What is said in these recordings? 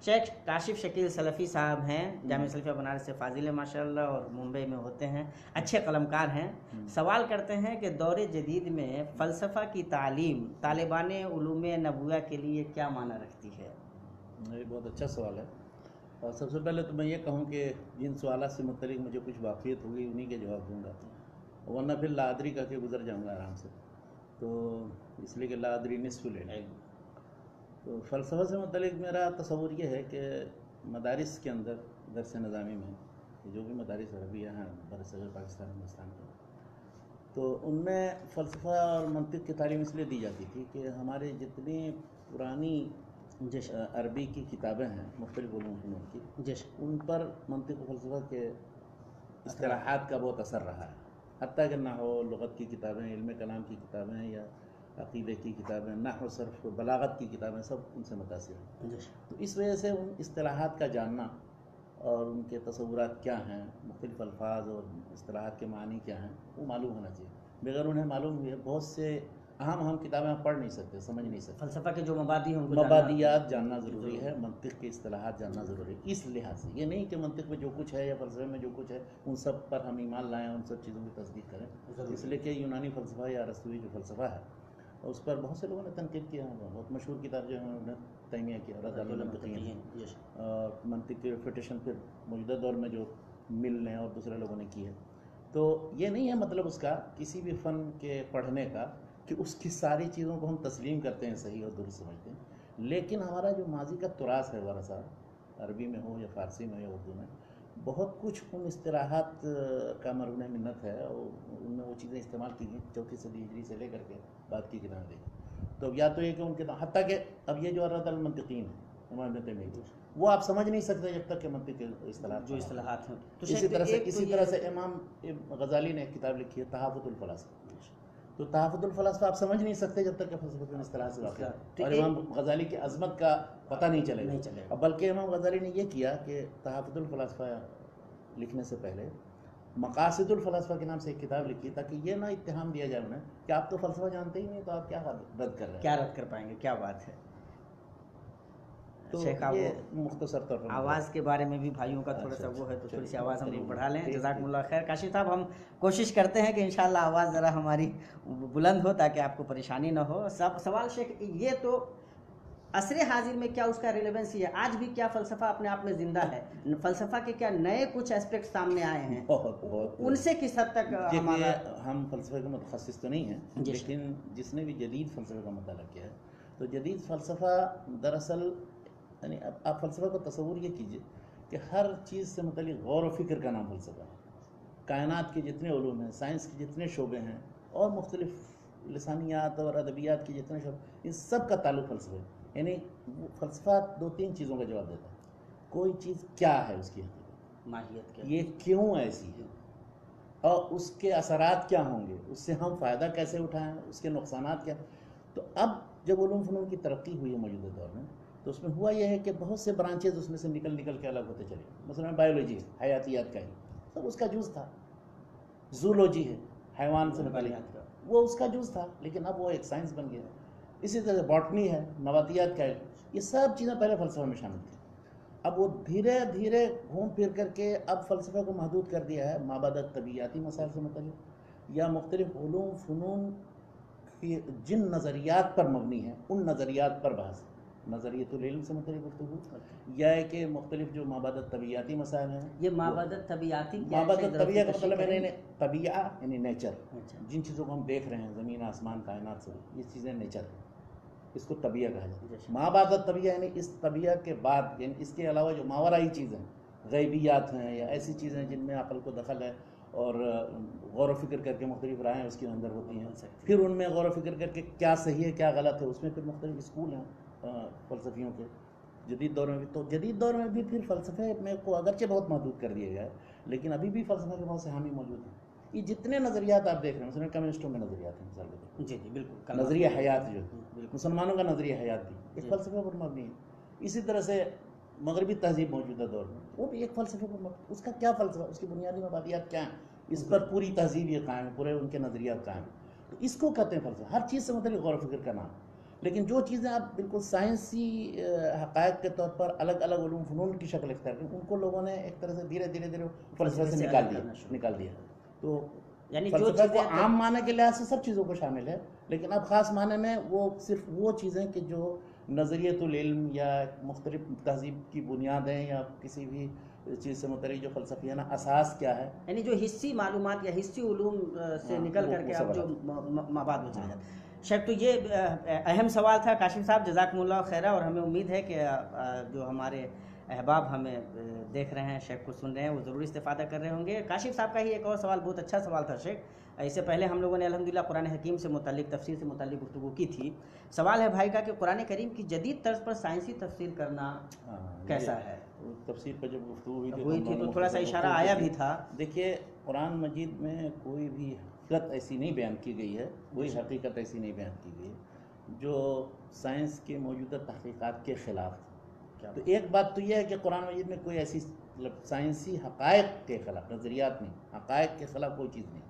शेख काशिफ शकील सलफ़ी साहब हैं, जामिया सलफ़िया बनारस से फ़ाज़िल हैं माशाअल्लाह, और मुंबई में होते हैं, अच्छे कलमकार हैं। सवाल करते हैं कि दौर जदीद में फ़लसफ़ा की तालीम तालिबान उलूम नबुवा के लिए क्या माना रखती है? ये बहुत अच्छा सवाल है। और सबसे पहले तो मैं ये कहूँ कि जिन सवालात से मुतल्लिक़ मुझे कुछ वाक़ियत होगी उन्हीं के जवाब दूँगा, वरना फिर लादरी कह के गुजर जाऊँगा आराम से, तो इसलिए कि लादरी निस्फ़ ले। तो फ़लसफ़ा से मुतल्लिक़ मेरा तसव्वुर ये है कि मदारिस के अंदर दर्स निज़ामी में जो भी मदारिस अरबिया हैं बरसग़ीर पाकिस्तान हिंदुस्तान के, तो उनमें फ़लसफ़ा और मंतिक़ की तालीम इसलिए दी जाती थी कि हमारे जितनी पुरानी अरबी की किताबें हैं मुख्तलिफ़ उलूम की, उन पर मंतिक़ फ़लसफ़ा के इस्तिलाहात का बहुत असर रहा है। हत्ता कि नहव लुग़त की किताबें, इल्म कलाम की किताबें या अक़ीदे की किताबें, नहव सर्फ़ बलागत की किताबें सब उनसे मुतासिर हैं। तो इस वजह से उन इस्तिलाहात का जानना और उनके तसव्वुरात क्या हैं, मुख्तलिफ़ अल्फाज और इस्तिलाहात के मानी क्या हैं, वो मालूम होना चाहिए। बगैर उन्हें मालूम हुए बहुत से अहम किताबें आप पढ़ नहीं सकते, समझ नहीं सकते। फ़लसफ़ा के जो मबादी हैं मबादियात जानना ज़रूरी है, मंतिक़ के इस्तिलाहात जानना ज़रूरी है। इस लिहाज से ये नहीं कि मंतिक़ में जो कुछ है या फ़लसफ़े में जो कुछ है उन सब पर हम ईमान लाएँ, उन सब चीज़ों की तस्दीक़ करें। इसलिए कि यूनानी फ़लसफ़ा या अरस्तूई जो फ़लसफ़ा है उस पर बहुत से लोगों ने तनक़ीद किया है। बहुत मशहूर किताब जो है उन्होंने तैमिया की रद्दुल मुंतक़ीन, और मंतिक़ की रिफ्यूटेशन फिर मौजूदा दौर में जो मिल ने और दूसरे लोगों ने की है। तो ये नहीं है मतलब उसका किसी भी फ़न के पढ़ने का कि उसकी सारी चीज़ों को हम तस्लीम करते हैं, सही और दुरुस्त समझते हैं, लेकिन हमारा जो माजी का तुरास है वरसा अरबी में हो या फ़ारसी में या उर्दू में, बहुत कुछ उन इस्तिलाहात का मरहून मिन्नत है और उनमें वो चीज़ें इस्तेमाल की गई 4वीं सदी हिजरी से लेकर के बाद की किताबें देखी। तो या तो ये कि उनके हत्ता कि अब ये जो रद्दुल मुंतक़ीन है इमाम इब्न तैमिया, वो आप समझ नहीं सकते जब तक कि मंतिक़ के इस्तिलाहात हैं। तो इसी तरह से इमाम गज़ाली ने एक किताब लिखी है तहाफ़ुतुल फ़लासफ़ा। तो तहाफ़ुतुल फ़लासफ़ा आप समझ नहीं सकते जब तक कि फ़लसफ़े इस्तिलाह से वाक़िफ़ है, और इमाम गज़ाली की अज़मत का पता नहीं चलेगा। बल्कि इमाम गज़ाली ने ये किया कि तहाफ़ुतुल फ़लासफ़ा लिखने से पहले मक़ासिदुल फ़लासफ़ा के नाम से एक किताब लिखी, ताकि ये ना इत्तिहाम दिया जाए उन्हें कि आप तो फ़लसफ़ा जानते ही नहीं, तो आप क्या रद्द कर रहे हैं, क्या रद्द कर पाएंगे, क्या बात है। तो ये मुख्तसर तौर पर आवाज़ के बारे में भी भाइयों का थोड़ा सा वो है, तो थोड़ी सी आवाज़ हम लोग बढ़ा लें। जज़ाकुमुल्लाह खैर। काशिफ साहब, हम कोशिश करते हैं कि इंशाअल्लाह आवाज़ ज़रा हमारी बुलंद हो ताकि आपको परेशानी ना हो। सवाल शेख ये तो असरे हाजिर में क्या उसका रिलेवेंस है, आज भी क्या फ़लसफ़ा अपने आप में ज़िंदा है, फ़लसफ़ा के क्या नए कुछ एस्पेक्ट सामने आए हैं, बहुत उनसे किस हद तक हमारा। हम फ़लसफ़े के मुतख़स्सिस तो नहीं हैं, लेकिन जिसने भी जदीद फ़लसफ़े का मुताला किया है, तो जदीद फ़लसफ़ा दरअसल यानी अब आप फ़लसफ़ा को तसव्वुर ये कीजिए कि हर चीज़ से मुतल्लिक़ गौर व फ़िक्र का नाम फ़लसफ़ा है। कायनात के जितने उलूम हैं, साइंस के जितने शोबे हैं और मुख्तलिफ़ लिसानियात और अदबियात के जितने शोबे, इन सब का ताल्लुक़ फ़लसफ़े है। यानी फ़लसफ़ा 2-3 चीज़ों का जवाब देता है। कोई चीज़ क्या है, उसकी हकीकत, माहियत क्या, ये क्यों ऐसी है, और उसके असरात क्या होंगे, उससे हम फ़ायदा कैसे उठाएँ, उसके नुक़सानात क्या। तो अब जब उलूम फ़नून की तरक्की हुई है मौजूदा दौर में, तो उसमें हुआ यह है कि बहुत से ब्रांचेज़ उसमें से निकल के अलग होते चले। मसलन बायोलॉजी है, हयातियात का ही सब उसका जूज़ था। ज़ूलॉजी है, हैवान से मुतल्लिक़, वो उसका जूज़ था, लेकिन अब वो एक साइंस बन गया। इसी तरह बॉटनी है, नबातियात का है, ये सब चीज़ें पहले फ़लसफ़े में शामिल थी। अब वो धीरे धीरे घूम फिर करके अब फ़लसफ़े को महदूद कर दिया है माबादत तबीयाती मसाइल से मुतल्लिक़ या मुख्तलिफ़ उलूम फ़नून की जिन नज़रियात पर मबनी है उन नज़रियात पर बहस, नज़रियतुल इल्म से मुतल्लिक़ गुफ्तगू, या है कि मुख्तलिफ़ जो माबादत तबीयाती मसाइल हैं। ये माबादत तबीयाती, माबादत तबीया का मतलब है तबीया यानी नेचर, जिन चीज़ों को हम देख रहे हैं ज़मीन आसमान कायनात से, ये चीज़ें नेचर है, इसको तबीया कहा जाता है। माबादत तबीया यानी इस तबीया के बाद, यानी इसके अलावा जो मावराई चीज़ें गैबियात हैं या ऐसी चीज़ें जिनमें अक़ल को दखल है और गौर व फ़िक्र करके मुख्तलिफ़ राहें उसके अंदर होती हैं, फिर उनमें गौर व फ़िक्र करके क्या सही है क्या गलत है, उसमें फिर मुख्तलिफ़ स्कूल हैं फ़लसफ़ियों के। जदीद दौर में भी, तो जदीद दौर में भी फिर फ़लसफ़े में को अगरचे बहुत महदूद कर दिया गया है, लेकिन अभी भी फ़लसफ़े के बहुत से हामी मौजूद हैं। ये जितने नज़रियात आप देख रहे हैं, मसलन कम्युनिस्टों में नज़रियात हैं, मिसाल के तौर पर, जी बिल्कुल, नज़रिया हयात जो मुसलमानों का नज़रिया हयात भी एक फ़लसफ़े पर मबनी है। इसी तरह से मगरबी तहज़ीब मौजूदा दौर में वो भी एक फ़लसफ़े पर मबनी, उसका क्या फ़लसफ़ा, उसकी बुनियादी मबादियात क्या हैं, इस पर पूरी तहज़ीब ये कायम है, पूरे उनके नज़रियात कायम हैं। तो इसको कहते हैं फ़लसफ़ा, हर चीज़ से मुतल्लिक़ गौर व फ़िक्र का नाम। لیکن جو چیزیں آپ بالکل سائنسی حقائق کے طور پر الگ الگ علوم فنون کی شکل اختیار کی، ان کو لوگوں نے ایک طرح سے دھیرے دھیرے فلسفے سے نکال دیا. تو یعنی جو فلسفہ کو چیزیں عام معنی کے لحاظ سے سب چیزوں کو شامل ہے، لیکن اب خاص معنی میں وہ صرف وہ چیزیں کہ جو نظریۃ العلم یا مختلف تہذیب کی بنیادیں یا کسی بھی چیز سے متعلق جو فلسفیانہ اساس کیا ہے، یعنی جو حصی معلومات یا حصی علوم سے نکل کر کے اب جو مباد میں چلے جاتے ہیں. شیخ تو یہ اہم سوال تھا کاشف صاحب، جزاکم اللہ خیرہ. اور ہمیں امید ہے کہ جو ہمارے احباب ہمیں دیکھ رہے ہیں، شیخ کو سن رہے ہیں، وہ ضرور استفادہ کر رہے ہوں گے. کاشف صاحب کا ہی ایک اور سوال، بہت اچھا سوال تھا شیخ. اس سے پہلے ہم لوگوں نے الحمدللہ قرآن حکیم سے متعلق، تفسیر سے متعلق گفتگو کی تھی. سوال ہے بھائی کا کہ قرآن کریم کی جدید طرز پر سائنسی تفسیر کرنا کیسا ہے؟ تفسیر پر جب گفتگو ہوئی تھی تو تھوڑا سا اشارہ آیا بھی تھا. دیکھیے، قرآن مجید میں کوئی بھی حقیقت ایسی نہیں بیان کی گئی ہے، کوئی حقیقت ایسی نہیں بیان کی گئی ہے جو سائنس کے موجودہ تحقیقات کے خلاف ہے. تو ایک بات تو یہ ہے کہ قرآن مجید میں کوئی ایسی سائنسی حقائق کے خلاف، نظریات نہیں، حقائق کے خلاف کوئی چیز نہیں.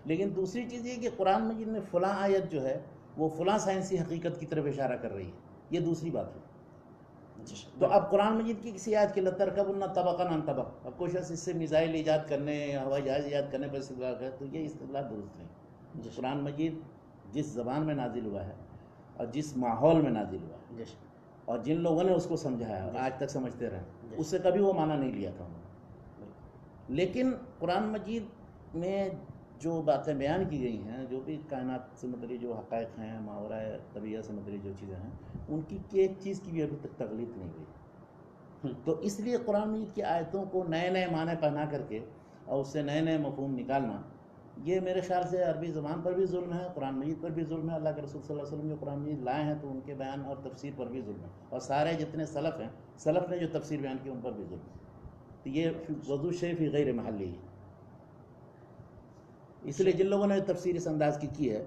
لیکن دوسری چیز یہ کہ قرآن مجید میں فلاں آیت جو ہے وہ فلاں سائنسی حقیقت کی طرف اشارہ کر رہی ہے، یہ دوسری بات ہے. تو اب قرآن مجید کی کسی آیت کے لَتَرْكَبُنَّ طَبَقًا عَنْ طَبَقٍ، اب کوئی شخص اس سے میزائل ایجاد کرنے یا ہوائی جہاز ایجاد کرنے پر استدلال کرے تو یہ استدلال درست نہیں. قرآن مجید جس زبان میں نازل ہوا ہے اور جس ماحول میں نازل ہوا ہے اور جن لوگوں نے اس کو سمجھایا اور آج تک سمجھتے رہے، اس سے کبھی وہ معنی نہیں لیا تھا انہوں نے. لیکن قرآن مجید میں جو باتیں بیان کی گئی ہیں، جو بھی کائنات سے متعلق جو حقائق ہیں، ماورا طبیعت سے متعلق جو چیزیں ہیں، ان کی ایک چیز کی بھی ابھی تک تغلیط نہیں ہوئی. تو اس لیے قرآن مجید کی آیتوں کو نئے نئے معنی پہنا کر کے اور اس سے نئے نئے مفہوم نکالنا، یہ میرے خیال سے عربی زبان پر بھی ظلم ہے، قرآن مجید پر بھی ظلم ہے. اللہ کے رسول صلی اللہ علیہ وسلم جو قرآن مجید لائے ہیں تو ان کے بیان اور تفسیر پر بھی ظلم ہے، اور سارے جتنے سلف ہیں، سلف نے جو تفسیر بیان کی ان پر بھی ظلم ہے. تو یہ وضو شیء فی غیر محلی ہے. اس لیے جن لوگوں نے تفسیر اس انداز کی ہے،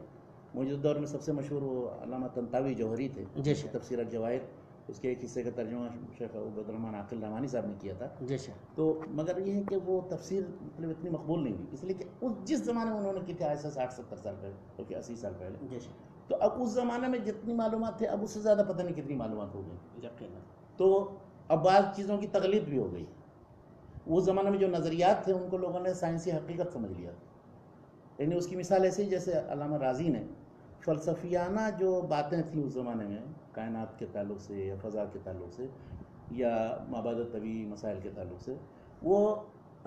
موجودہ دور میں سب سے مشہور وہ علامہ طنطاوی جوہری تھے، تفسیر الجواہر، اس کے ایک حصے کا ترجمہ شیخ عبد الرحمن عاقل رحمانی صاحب نے کیا تھا. تو مگر یہ ہے کہ وہ تفسیر مطلب اتنی مقبول نہیں ہوئی، اس لیے کہ جس زمانے میں انہوں نے کی تھی آج سے 60-70 سال پہلے بلکہ 80 سال پہلے، تو اب اس زمانے میں جتنی معلومات تھے اب اس سے زیادہ پتہ نہیں کتنی معلومات ہو گئی. تو اب بعض چیزوں کی تقلید بھی ہو گئی. اس زمانے میں جو نظریات تھے ان کو لوگوں نے سائنسی حقیقت سمجھ لیا. یعنی اس کی مثال ایسی جیسے علامہ رازی نے فلسفیانہ جو باتیں تھیں اس زمانے میں کائنات کے تعلق سے یا فضا کے تعلق سے یا مابعد الطبیعی مسائل کے تعلق سے، وہ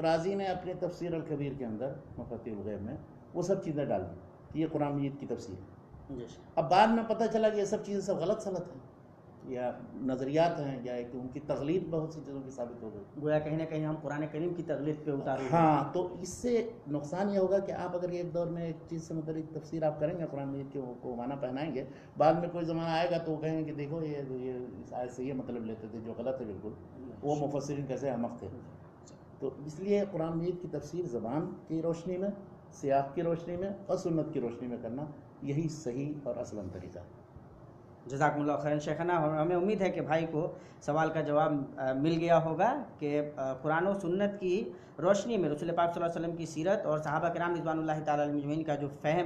رازی نے اپنے تفسیر الکبیر کے اندر مفاتیح الغیب میں وہ سب چیزیں ڈال دیں کہ یہ قرآن مجید کی تفسیر ہے. اب بعد میں پتہ چلا کہ یہ سب چیزیں سب غلط ہیں یا نظریات ہیں یا کہ ان کی تغلیط بہت سی چیزوں کی ثابت ہو گئی. گویا کہیں نہ کہیں ہم قرآن کریم کی تغلیط پہ اتارے. ہاں، تو اس سے نقصان یہ ہوگا کہ آپ اگر ایک دور میں ایک چیز سے متعلق تفسیر آپ کریں گے، قرآن مجید کو معنی پہنائیں گے، بعد میں کوئی زمانہ آئے گا تو وہ کہیں گے کہ دیکھو یہ اس آیت سے یہ مطلب لیتے تھے جو غلط ہے بالکل، وہ مفسرین کیسے احمق تھے. تو اس لیے قرآن مجید کی تفسیر زبان کی روشنی میں، سیاق کی روشنی میں اور سنت کی روشنی میں کرنا یہی صحیح اور اصلاً طریقہ ہے. جزاکم اللہ خیرا شیخنا. ہمیں امید ہے کہ بھائی کو سوال کا جواب مل گیا ہوگا کہ قرآن و سنت کی روشنی میں رسول پاک صلی اللہ علیہ وسلم کی سیرت اور صحابہ کرام رضوان اللہ تعالی علیہم اجمعین کا جو فہم